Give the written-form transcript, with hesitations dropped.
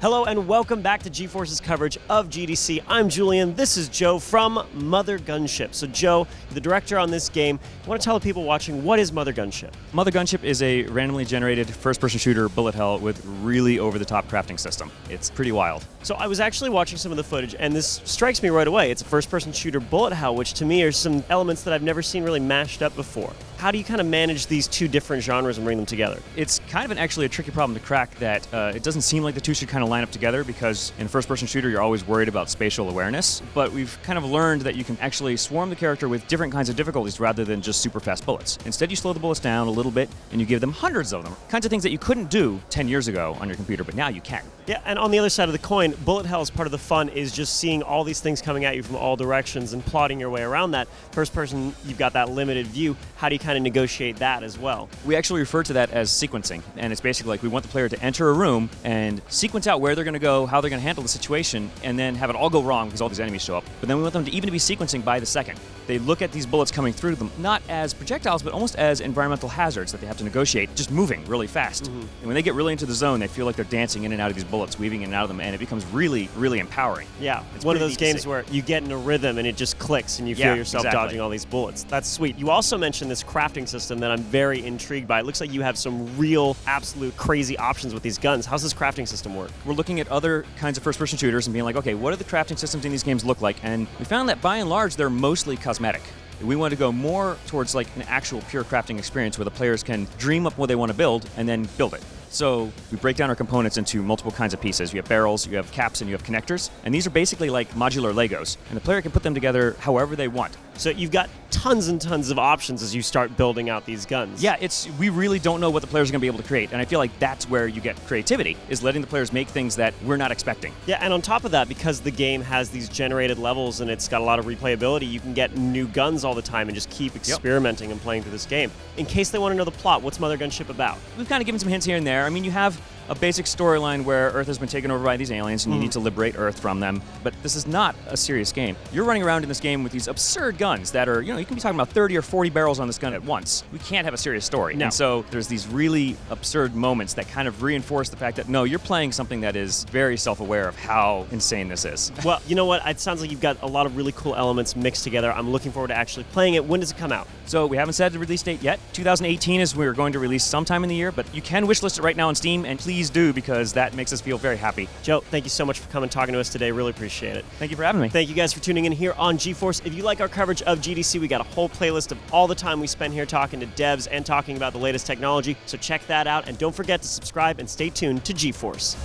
Hello and welcome back to GeForce's coverage of GDC. I'm Julian, this is Joe from MOTHERGUNSHIP. So Joe, the director on this game, I want to tell the people watching, what is MOTHERGUNSHIP? MOTHERGUNSHIP is a randomly generated first-person shooter bullet hell with really over-the-top crafting system. It's pretty wild. So I was actually watching some of the footage and this strikes me right away. It's a first-person shooter bullet hell, which to me are some elements that I've never seen really mashed up before. How do you kind of manage these two different genres and bring them together? It's kind of actually a tricky problem to crack that it doesn't seem like the two should kind of line up together because in a first-person shooter you're always worried about spatial awareness, but we've kind of learned that you can actually swarm the character with different kinds of difficulties rather than just super fast bullets. Instead you slow the bullets down a little bit and you give them hundreds of them. Kinds of things that you couldn't do 10 years ago on your computer, but now you can. Yeah, and on the other side of the coin, bullet hell is part of the fun is just seeing all these things coming at you from all directions and plotting your way around that. First person, you've got that limited view. How do you kind of negotiate that as well? We actually refer to that as sequencing, and it's basically like we want the player to enter a room and sequence out where they're going to go, how they're going to handle the situation, and then have it all go wrong because all these enemies show up. But then we want them to even be sequencing by the second. They look at these bullets coming through them, not as projectiles, but almost as environmental hazards that they have to negotiate, just moving really fast. Mm-hmm. And when they get really into the zone, they feel like they're dancing in and out of these bullets, weaving in and out of them, and it becomes really, really empowering. Yeah, it's one of those games where you get in a rhythm and it just clicks and you feel yourself dodging all these bullets. That's sweet. You also mentioned this crafting system that I'm very intrigued by. It looks like you have some real, absolute crazy options with these guns. How's this crafting system work? We're looking at other kinds of first-person shooters and being like, okay, what do the crafting systems in these games look like? And we found that by and large, they're mostly cosmetic. We want to go more towards like an actual pure crafting experience where the players can dream up what they want to build and then build it. So we break down our components into multiple kinds of pieces. You have barrels, you have caps, and you have connectors. And these are basically like modular Legos. And the player can put them together however they want. So you've got tons and tons of options as you start building out these guns. Yeah, we really don't know what the players are going to be able to create. And I feel like that's where you get creativity, is letting the players make things that we're not expecting. Yeah, and on top of that, because the game has these generated levels and it's got a lot of replayability, you can get new guns all the time and just keep experimenting and playing through this game. In case they want to know the plot, what's MOTHERGUNSHIP about? We've kind of given some hints here and there. I mean, you have a basic storyline where Earth has been taken over by these aliens and you need to liberate Earth from them. But this is not a serious game. You're running around in this game with these absurd guns that are, you can be talking about 30 or 40 barrels on this gun at once. We can't have a serious story. No. And so there's these really absurd moments that kind of reinforce the fact that, no, you're playing something that is very self-aware of how insane this is. Well, you know what? It sounds like you've got a lot of really cool elements mixed together. I'm looking forward to actually playing it. When does it come out? So we haven't set the release date yet. 2018 is we're going to release sometime in the year, but you can wishlist it right now on Steam, and please do, because that makes us feel very happy. Joe, thank you so much for coming and talking to us today. Really appreciate it. Thank you for having me. Thank you guys for tuning in here on GeForce. If you like our coverage of GDC, we got a whole playlist of all the time we spend here talking to devs and talking about the latest technology. So check that out, and don't forget to subscribe and stay tuned to GeForce.